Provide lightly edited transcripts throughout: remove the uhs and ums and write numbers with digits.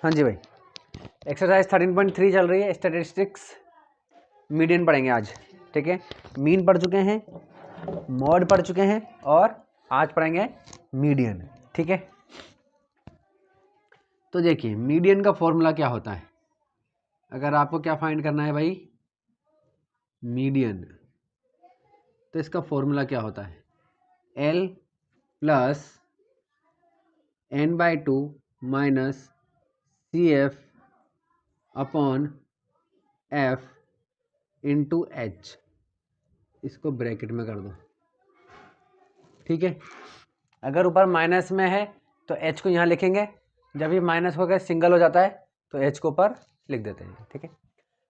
हाँ जी भाई, एक्सरसाइज 13.3 चल रही है, स्टैटिस्टिक्स मीडियन पढ़ेंगे आज। ठीक है, मीन पढ़ चुके हैं, मॉड पढ़ चुके हैं और आज पढ़ेंगे मीडियन। ठीक है, तो देखिए मीडियन का फॉर्मूला क्या होता है। अगर आपको क्या फाइंड करना है भाई, मीडियन, तो इसका फॉर्मूला क्या होता है, L plus n/2 minus CF upon F into H। इसको ब्रैकेट में कर दो। ठीक है, अगर ऊपर माइनस में है तो H को यहाँ लिखेंगे, जब ये माइनस होकर सिंगल हो जाता है तो H को ऊपर लिख देते हैं। ठीक है,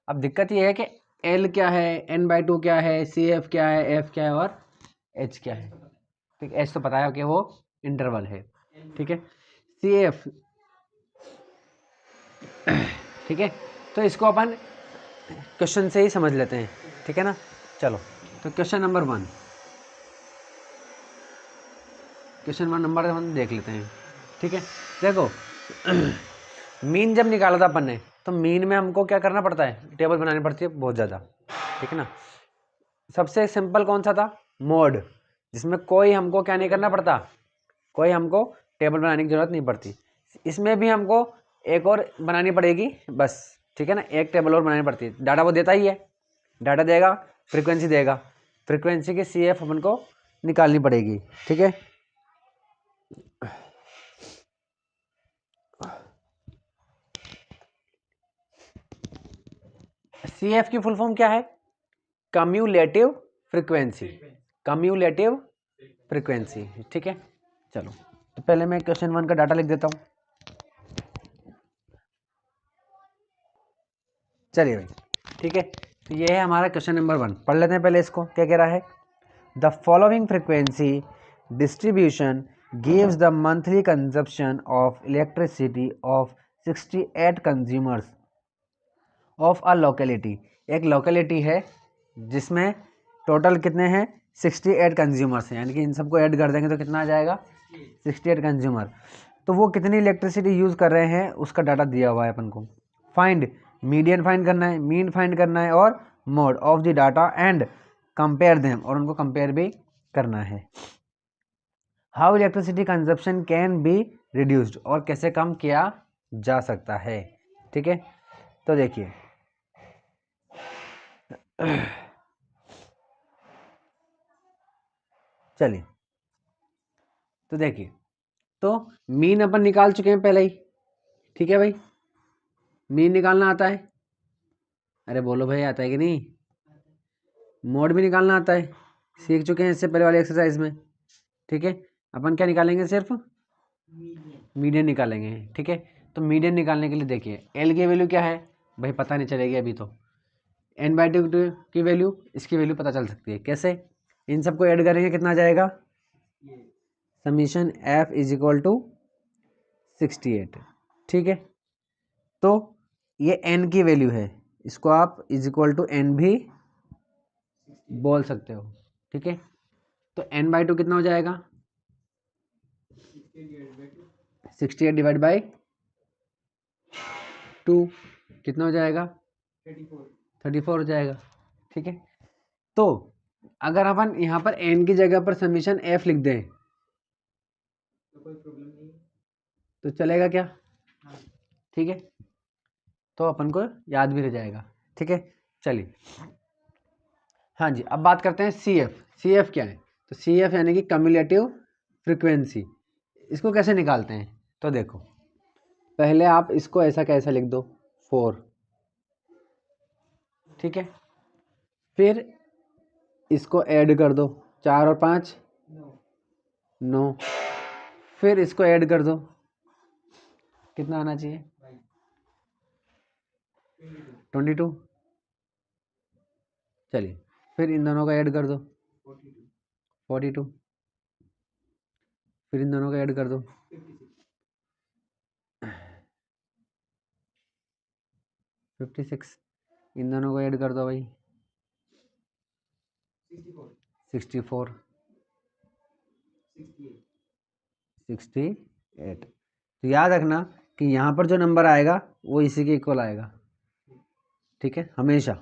अब दिक्कत ये है कि L क्या है, n/2 क्या है, CF क्या है, F क्या है और H क्या है। ठीक है, H तो पता है कि वो इंटरवल है। ठीक है, CF, ठीक है, तो इसको अपन क्वेश्चन से ही समझ लेते हैं। ठीक है ना, चलो तो क्वेश्चन नंबर 1 देख लेते हैं। ठीक है, देखो मीन जब निकाला था अपन ने, तो मीन में हमको क्या करना पड़ता है, टेबल बनानी पड़ती है बहुत ज़्यादा। ठीक है ना, सबसे सिंपल कौन सा था, मोड, जिसमें कोई हमको क्या नहीं करना पड़ता, कोई हमको टेबल बनाने की ज़रूरत नहीं पड़ती। इसमें भी हमको एक और बनानी पड़ेगी बस। ठीक है ना, एक टेबल और बनानी पड़ती है। डाटा वो देता ही है, डाटा देगा, फ्रीक्वेंसी देगा, फ्रीक्वेंसी की CF अपन को निकालनी पड़ेगी। ठीक है, CF की फुल फॉर्म क्या है, कम्यूलेटिव फ्रीक्वेंसी, कम्यूलेटिव फ्रीक्वेंसी। ठीक है, चलो तो पहले मैं क्वेश्चन 1 का डाटा लिख देता हूँ। चलिए भाई, ठीक है, तो ये है हमारा क्वेश्चन नंबर 1। पढ़ लेते हैं पहले इसको, क्या कह रहा है। The following frequency distribution gives the monthly consumption of elasticity of 68 consumers of a locality. एक लोकेलिटी है जिसमें टोटल कितने हैं, 68 कंज्यूमर्स हैं, यानी कि इन सबको ऐड कर देंगे तो कितना आ जाएगा, 68 कंज्यूमर। तो वो कितनी इलेक्ट्रिसिटी यूज़ कर रहे हैं उसका डाटा दिया हुआ है अपन को। फाइंड, मीडियन फाइंड करना है, मीन फाइंड करना है और mode of the data and compare them, और उनको कंपेयर भी करना है। How electricity consumption can be reduced, और कैसे कम किया जा सकता है। ठीक है, तो देखिए चलिए, तो देखिए, तो मीन अपन निकाल चुके हैं पहले ही। ठीक है भाई, मीन निकालना आता है, अरे बोलो भाई आता है कि नहीं। मोड भी निकालना आता है, सीख चुके हैं इससे पहले वाली एक्सरसाइज में। ठीक है, अपन क्या निकालेंगे, सिर्फ मीडियन निकालेंगे। ठीक है, तो मीडियन निकालने के लिए देखिए एल की वैल्यू क्या है भाई, पता नहीं चलेगी अभी तो। n/2 की वैल्यू, इसकी वैल्यू पता चल सकती है कैसे, इन सबको ऐड करेंगे कितना आ जाएगा, summation F is equal to 68। ठीक है, तो ये n की वैल्यू है, इसको आप इज इक्वल टू n भी बोल सकते हो। ठीक है, तो n/2 कितना हो जाएगा, 68 डिवाइड बाई 2 कितना हो जाएगा, 34 हो जाएगा। ठीक है, तो अगर अपन यहाँ पर n की जगह पर समीशन F लिख दें तो कोई प्रॉब्लम नहीं, तो चलेगा क्या। ठीक है, तो अपन को याद भी रह जाएगा। ठीक है, चलिए, हाँ जी, अब बात करते हैं CF। CF क्या है, तो CF यानी कि कम्युलेटिव फ्रीक्वेंसी। इसको कैसे निकालते हैं, तो देखो पहले आप इसको ऐसा कैसा लिख दो 4। ठीक है, फिर इसको ऐड कर दो, 4 और 5 9, फिर इसको ऐड कर दो, कितना आना चाहिए 22। चलिए, फिर इन दोनों का ऐड कर दो 42, फिर इन दोनों का ऐड कर दो 56, इन दोनों को ऐड कर दो भाई 64, 68। तो याद रखना कि यहाँ पर जो नंबर आएगा वो इसी के इक्वल आएगा, ठीक है, हमेशा।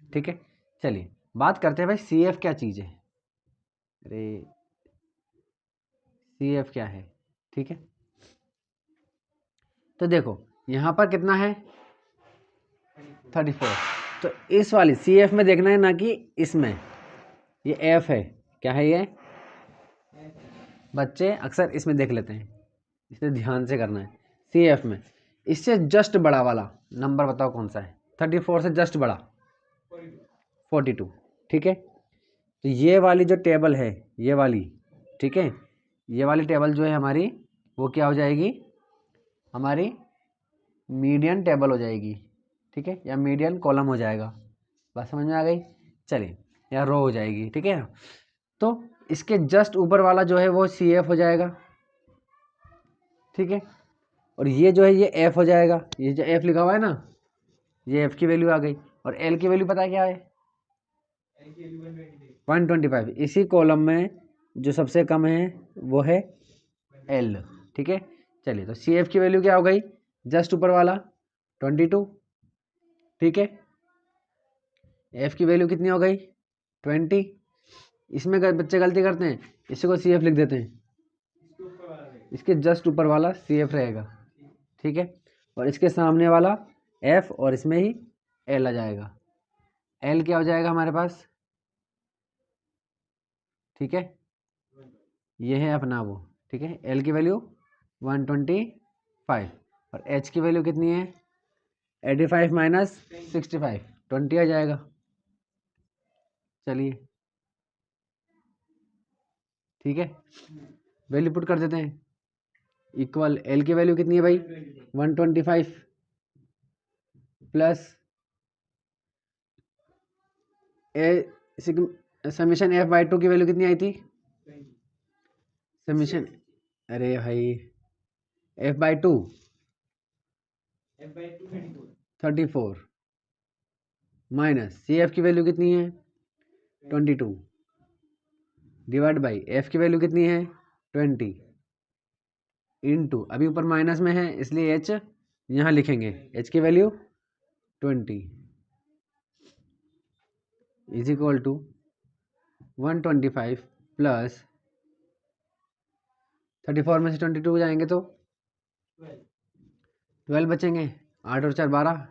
ठीक है, चलिए बात करते हैं भाई सी एफ क्या चीज़ है। अरे सी एफ क्या है, ठीक है। तो देखो यहाँ पर कितना है 34। तो इस वाली सी एफ में देखना है, ना कि इसमें। ये एफ है, क्या है ये? बच्चे अक्सर इसमें देख लेते हैं, इसमें ध्यान से करना है। सी एफ में इससे जस्ट बड़ा वाला नंबर बताओ कौन सा है? 34 से जस्ट बड़ा 42, ठीक है। तो ये वाली जो टेबल है, ये वाली, ठीक है, ये वाली टेबल जो है हमारी, वो क्या हो जाएगी? हमारी मीडियन टेबल हो जाएगी, ठीक है, या मीडियन कॉलम हो जाएगा। बात समझ में आ गई? चलिए, या रो हो जाएगी, ठीक है। तो इसके जस्ट ऊपर वाला जो है वो सी एफ हो जाएगा, ठीक है। और ये जो है ये एफ हो जाएगा। ये जो एफ लिखा हुआ है ना, ये एफ की वैल्यू आ गई। और एल की वैल्यू पता है क्या है? 125। इसी कॉलम में जो सबसे कम है वो है एल, ठीक है। चलिए, तो सी एफ की वैल्यू क्या हो गई? जस्ट ऊपर वाला 22, ठीक है। एफ की वैल्यू कितनी हो गई? 20। इसमें बच्चे गलती करते हैं, इसी को सी एफ लिख देते हैं, इसके जस्ट ऊपर वाला सी एफ रहेगा, ठीक है। और इसके सामने वाला एफ, और इसमें ही एल आ जाएगा। एल क्या हो जाएगा हमारे पास? ठीक है, ये है अपना वो, ठीक है। एल की वैल्यू 125, और एच की वैल्यू कितनी है? 85 माइनस 65, 20 आ जाएगा। चलिए, ठीक है, वैल्यू पुट कर देते हैं। इक्वल एल की वैल्यू कितनी है भाई? 125 प्लस समीशन एफ बाई 2 की वैल्यू कितनी आई थी? समीशन, अरे भाई, F by 2 34 minus C F की वैल्यू कितनी है? 22 डिवाइड बाई एफ की वैल्यू कितनी है? 20 इनटू, अभी ऊपर माइनस में है इसलिए एच यहाँ लिखेंगे, एच की value 20 is equal to 125 plus 34 में से 22 जाएंगे तो 12 बचेंगे, 8 और 4 12।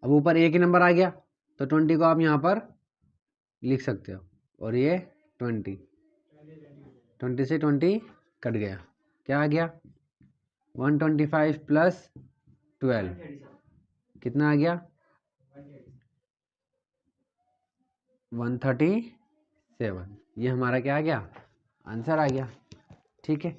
अब ऊपर एक ही नंबर आ गया तो 20 को आप यहाँ पर लिख सकते हो, और ये 20 से 20 कट गया, क्या आ गया? 125 प्लस 12 कितना आ गया? 137। ये हमारा क्या आ गया? आंसर आ गया, ठीक है।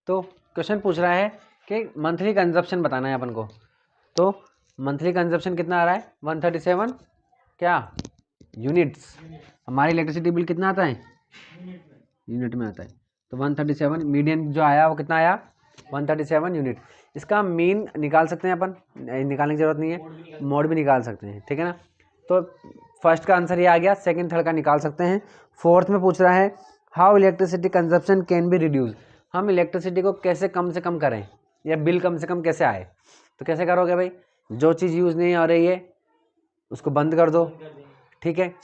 तो क्वेश्चन पूछ रहा है कि मंथली कंजप्शन बताना है अपन को। तो मंथली कंजप्शन कितना आ रहा है? 137 क्या यूनिट्स। हमारी इलेक्ट्रिसिटी बिल कितना आता है? यूनिट में आता है। तो 137 मीडियन जो आया वो कितना आया? 137 यूनिट। इसका मीन निकाल सकते हैं अपन, निकालने की जरूरत नहीं है, मोड भी निकाल सकते हैं, ठीक है ना। तो फर्स्ट का आंसर ये आ गया, सेकंड थर्ड का निकाल सकते हैं। फोर्थ में पूछ रहा है how electricity consumption can be reduce. हम इलेक्ट्रिसिटी को कैसे कम से कम करें, या बिल कम से कम कैसे आए। तो कैसे करोगे भाई? जो चीज़ यूज़ नहीं हो रही है उसको बंद कर दो, ठीक है।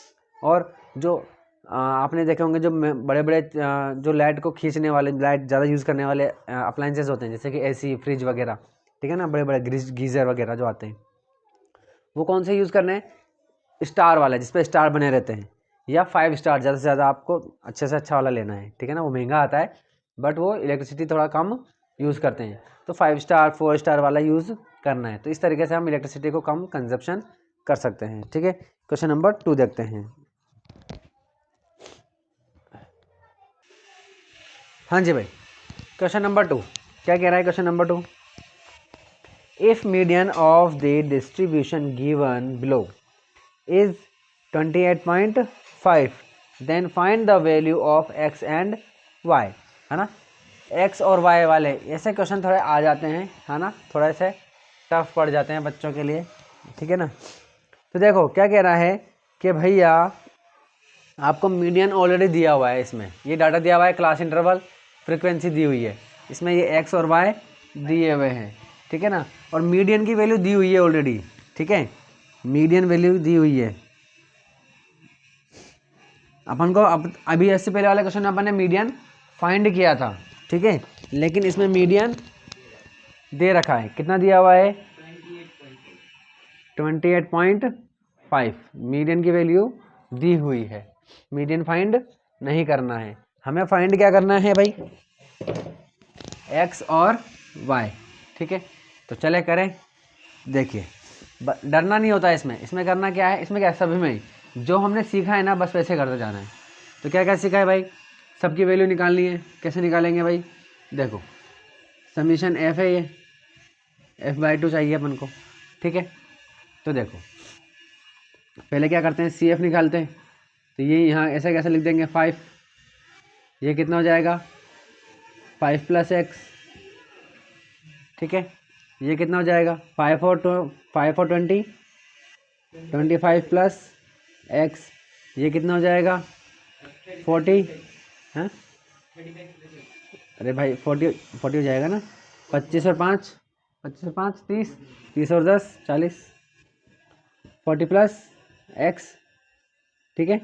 और जो आपने देखे होंगे जो बड़े बड़े जो लाइट को खींचने वाले, लाइट ज़्यादा यूज़ करने वाले अप्लाइंसेस होते हैं, जैसे कि एसी, फ्रिज वगैरह, ठीक है ना, बड़े बड़े गीज़र वगैरह जो आते हैं, वो कौन से यूज़ करने हैं? स्टार वाला, जिस पे स्टार बने रहते हैं, या 5 स्टार, ज़्यादा से ज़्यादा आपको अच्छे से अच्छा वाला लेना है, ठीक है ना। वो महंगा आता है बट वो इलेक्ट्रिसिटी थोड़ा कम यूज़ करते हैं, तो 5 स्टार 4 स्टार वाला यूज़ करना है। तो इस तरीके से हम इलेक्ट्रिसिटी को कम कंजप्शन कर सकते हैं, ठीक है। क्वेश्चन नंबर 2 देखते हैं। हाँ जी भाई, क्वेश्चन नंबर 2 क्या कह रहा है? Question number 2, if median of the distribution given below is 28.5 then find the value of X and Y, है ना। एक्स और वाई वाले ऐसे क्वेश्चन थोड़े आ जाते हैं, है ना, थोड़े से टफ पड़ जाते हैं बच्चों के लिए, ठीक है ना। तो देखो क्या कह रहा है कि भैया आपको मीडियन ऑलरेडी दिया हुआ है, इसमें ये डाटा दिया हुआ है, क्लास इंटरवल, फ्रीक्वेंसी दी हुई है, इसमें ये एक्स और वाई दिए हुए हैं, ठीक है ना। और मीडियन की वैल्यू दी हुई है ऑलरेडी, ठीक है, मीडियन वैल्यू दी हुई है अपन को। अभी इससे पहले वाले क्वेश्चन में अपन ने मीडियन फाइंड किया था, ठीक है, लेकिन इसमें मीडियन दे रखा है, कितना दिया हुआ है 28.5, मीडियन की वैल्यू दी हुई है, मीडियन फाइंड नहीं करना है, हमें फाइंड क्या करना है भाई, एक्स और वाई, ठीक है। तो चले करें, देखिए डरना नहीं होता है इसमें, इसमें करना क्या है, इसमें क्या सभी में जो हमने सीखा है ना बस वैसे करते जाना है। तो क्या क्या सीखा है भाई, सबकी वैल्यू निकालनी है, कैसे निकालेंगे भाई, देखो समीशन एफ है, ये f/2 चाहिए अपन को, ठीक है। तो देखो पहले क्या करते हैं, सी एफ निकालते हैं, तो ये यहाँ ऐसे कैसे लिख देंगे 5, ये कितना हो जाएगा 5 + x, ठीक है, ये कितना हो जाएगा 5 और 20, 25 + x, ये कितना हो जाएगा 40, हाँ अरे भाई 40 हो जाएगा ना, 25 और 5 30, 30 और 10 40, 40 + x, ठीक है।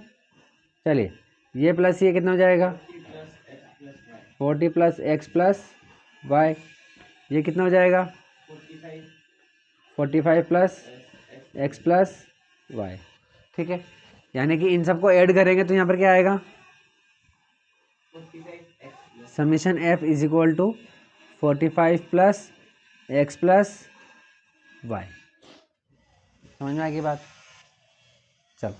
चलिए ये प्लस ये कितना हो जाएगा 40 + x + y, ये कितना हो जाएगा 45 + x + y, ठीक है। यानी कि इन सबको ऐड करेंगे तो यहाँ पर क्या आएगा, समीशन f = 45 + x + y, समझ में आ गई बात। चलो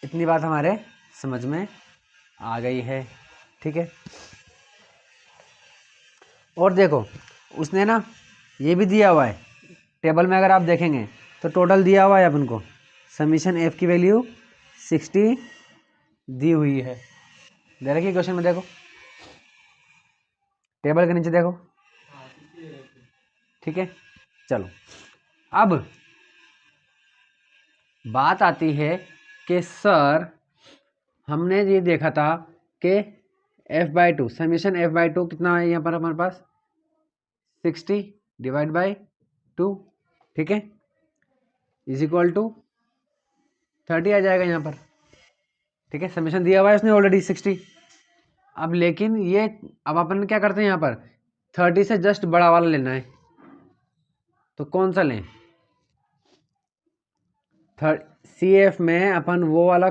इतनी बात हमारे समझ में आ गई है, ठीक है। और देखो उसने ना ये भी दिया हुआ है टेबल में, अगर आप देखेंगे तो टोटल दिया हुआ है अपन को, समीशन एफ की वैल्यू 60 दी हुई है, दे रखी क्वेश्चन में, देखो टेबल के नीचे देखो, ठीक है। चलो अब बात आती है कि सर हमने ये देखा था कि f/2 समीशन f/2 कितना है यहाँ पर हमारे पास 60 / 2, ठीक है, = 30 आ जाएगा यहाँ पर, ठीक है। समीशन दिया हुआ है उसने ऑलरेडी 60। अब लेकिन ये अब अपन क्या करते हैं यहाँ पर 30 से जस्ट बड़ा वाला लेना है, तो कौन सा लें, सी एफ में अपन वो वाला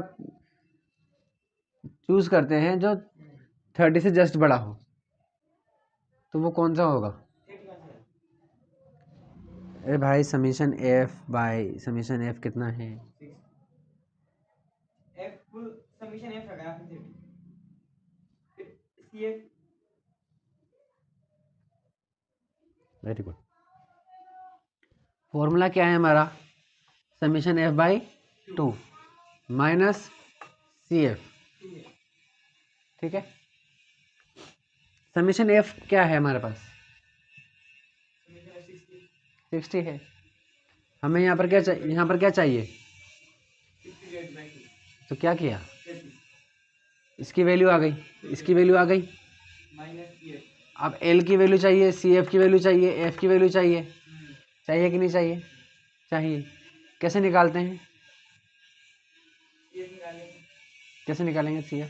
चूज करते हैं जो 30 से जस्ट बड़ा हो, तो वो कौन सा होगा, अरे भाई समीशन एफ कितना है, वेरी गुड। फॉर्मूला क्या है हमारा, समीशन f/2 माइनस CF, ठीक है। समीशन f क्या है हमारे पास 60 है, हमें यहाँ पर क्या चाहिए, यहाँ पर क्या चाहिए, तो क्या किया, इसकी वैल्यू आ गई, इसकी वैल्यू आ गई, अब L की वैल्यू चाहिए, CF की वैल्यू चाहिए, F की वैल्यू चाहिए, चाहिए कि नहीं चाहिए, चाहिए। कैसे निकालते हैं, कैसे निकालेंगे CF,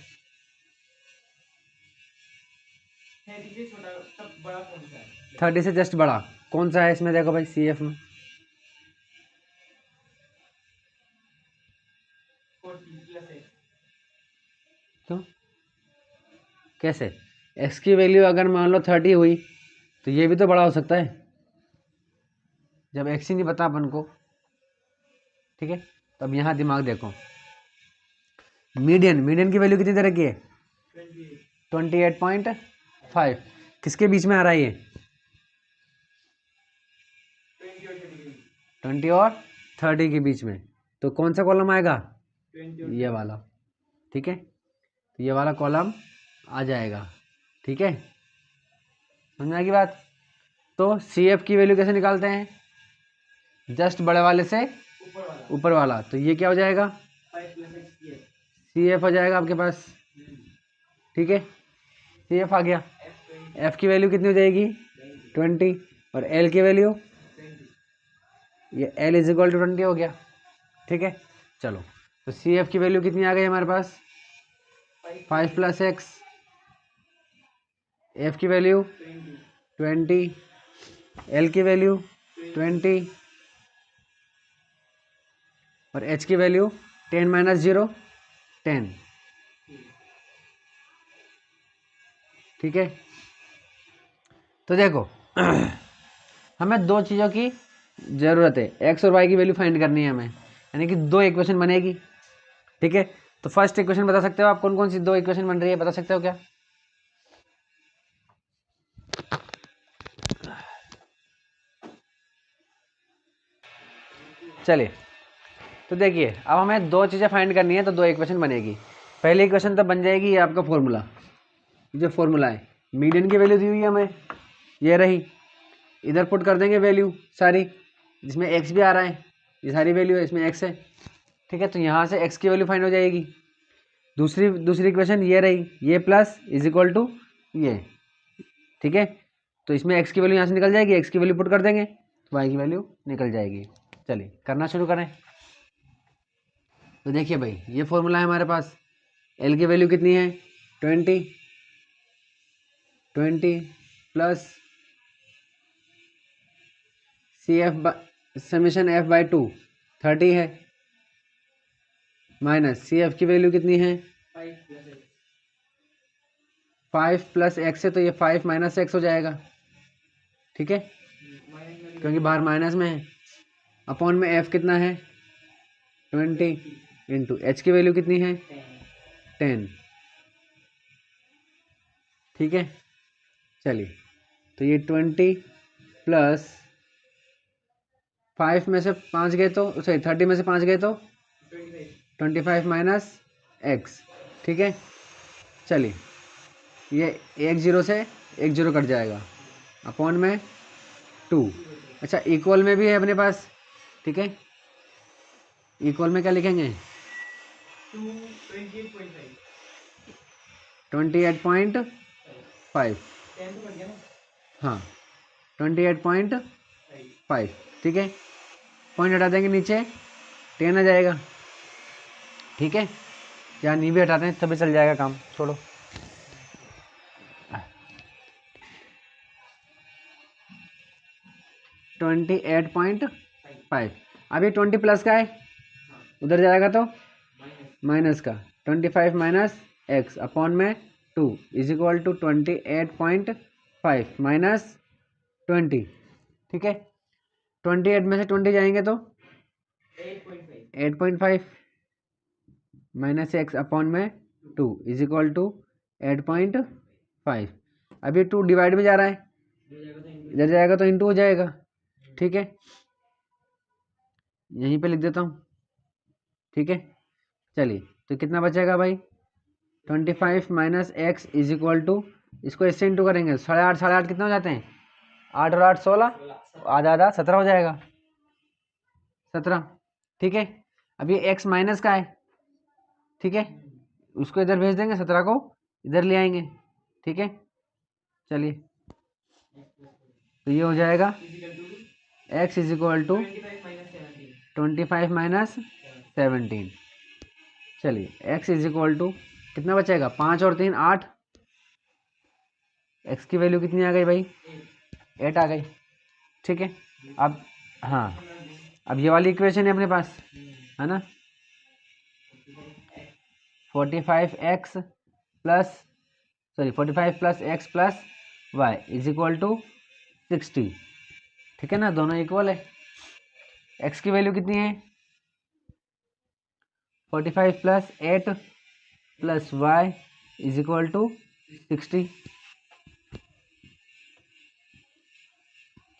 30 से जस्ट बड़ा कौन सा है इसमें, देखो भाई CF में 40 + x, क्यों कैसे, x की वैल्यू अगर मान लो 30 हुई तो ये भी तो बड़ा हो सकता है, जब x ही नहीं पता अपन को, ठीक है। तो अब यहाँ दिमाग देखो, मीडियन की वैल्यू कितनी तरह की है 28.5, किसके बीच में आ रहा है ये 20 और 30 के बीच में, तो कौन सा कॉलम आएगा ये वाला, ठीक है, तो ये वाला कॉलम आ जाएगा, ठीक है, समझ में आएगी बात। तो CF की वैल्यू कैसे निकालते हैं, जस्ट बड़े वाले से ऊपर वाला, तो ये क्या हो जाएगा सी एफ हो जाएगा आपके पास, ठीक है, सी एफ आ गया। एफ की वैल्यू कितनी हो जाएगी 20, और एल की वैल्यू, ये एल इज इक्वल टू 20 हो गया, ठीक है। चलो तो सी एफ की वैल्यू कितनी आ गई हमारे पास 5 + x, एफ की वैल्यू 20, एल की वैल्यू 20, और एच की वैल्यू 10 - 0 10, ठीक है। तो देखो हमें दो चीज़ों की ज़रूरत है, एक्स और वाई की वैल्यू फाइंड करनी है हमें, यानी कि दो इक्वेशन बनेगी, ठीक है। तो फर्स्ट इक्वेशन बता सकते हो आप कौन कौन सी दो इक्वेशन बन रही है, बता सकते हो क्या? चलिए तो देखिए, अब हमें दो चीज़ें फाइंड करनी है तो दो इक्वेशन बनेगी। पहली इक्वेशन तो बन जाएगी ये आपका फॉर्मूला, जो फॉर्मूला है, मीडियन की वैल्यू दी हुई है हमें, ये रही, इधर पुट कर देंगे वैल्यू सारी, जिसमें एक्स भी आ रहा है, ये सारी वैल्यू है, इसमें एक्स है, ठीक है। तो यहाँ से एक्स की वैल्यू फाइंड हो जाएगी। दूसरी इक्वेशन ये रही, ये प्लस इज इक्वल टू ये, ठीक है। तो इसमें एक्स की वैल्यू यहाँ से निकल जाएगी, एक्स की वैल्यू पुट कर देंगे तो वाई की वैल्यू निकल जाएगी। चलिए करना शुरू करें। तो देखिए भाई, ये फॉर्मूला है हमारे पास, एल की वैल्यू कितनी है 20 plus C F summation F by 2 30 है, माइनस सी एफ की वैल्यू कितनी है 5 + x है, तो ये 5 - x हो जाएगा, ठीक है, क्योंकि बाहर माइनस में है। अपॉन में एफ कितना है 20, इंटू एच की वैल्यू कितनी है 10, ठीक है। चलिए तो ये 20 प्लस 5 में से 5 गए तो सॉरी 30 में से 5 गए तो 25 - x, ठीक है। चलिए ये एक जीरो से एक जीरो कट जाएगा, अपॉन में 2, अच्छा इक्वल में भी है अपने पास, ठीक है। इक्वल में क्या लिखेंगे 28.5, हाँ 28.5, ठीक है। पॉइंट हटा देंगे नीचे 10 आ जाएगा, ठीक है। या नहीं भी हटाते हैं तभी चल जाएगा काम, छोड़ो। 28.5, अब ये 20 प्लस का है, उधर जाएगा तो माइनस का, 25 - x अपॉन में 2 इज इक्वल टू 28.5 माइनस 20, ठीक है। 28 में से 20 जाएंगे तो 8.5 माइनस x अपॉन में 2 इज इक्वल टू 8.5। अब ये 2 डिवाइड में जा रहा है, इधर जाएगा तो इंटू हो जाएगा, ठीक है। यहीं पे लिख देता हूँ, ठीक है। चलिए तो कितना बचेगा भाई 25 - x इज इक्वल टू, इसको इससे इंटू करेंगे 8.5 कितना हो जाते हैं 8 और 8 16, आधा आधा 17 हो जाएगा, 17, ठीक है। अब ये x माइनस का है, ठीक है, उसको इधर भेज देंगे, 17 को इधर ले आएंगे, ठीक है। चलिए तो ये हो जाएगा x इज इक्वल टू 25 - 17। चलिए x इज इक्वल टू कितना बचेगा 5 और 3 8, x की वैल्यू कितनी आ गई भाई 8 आ गई, ठीक है। अब हाँ, अब ये वाली इक्वेशन है अपने पास, है ना, 45x plus sorry 45 + x + y is equal to 60, ठीक है ना, दोनों इक्वल है। x की वैल्यू कितनी है 45 + 8 + y इज इक्वल टू 60।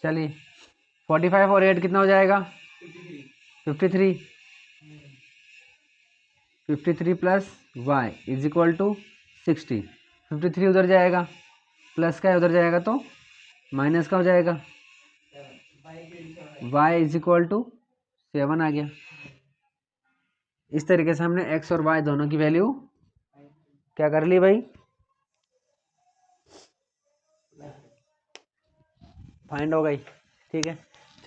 चलिए 45 और 8 कितना हो जाएगा 53, 53 plus y is equal to 60, 53 उधर जाएगा, प्लस का उधर जाएगा तो माइनस का हो जाएगा, y इज इक्वल टू 7 आ गया। इस तरीके से हमने एक्स और वाई दोनों की वैल्यू क्या कर ली भाई, फाइंड हो गई। ठीक है,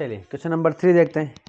चलिए क्वेश्चन नंबर 3 देखते हैं।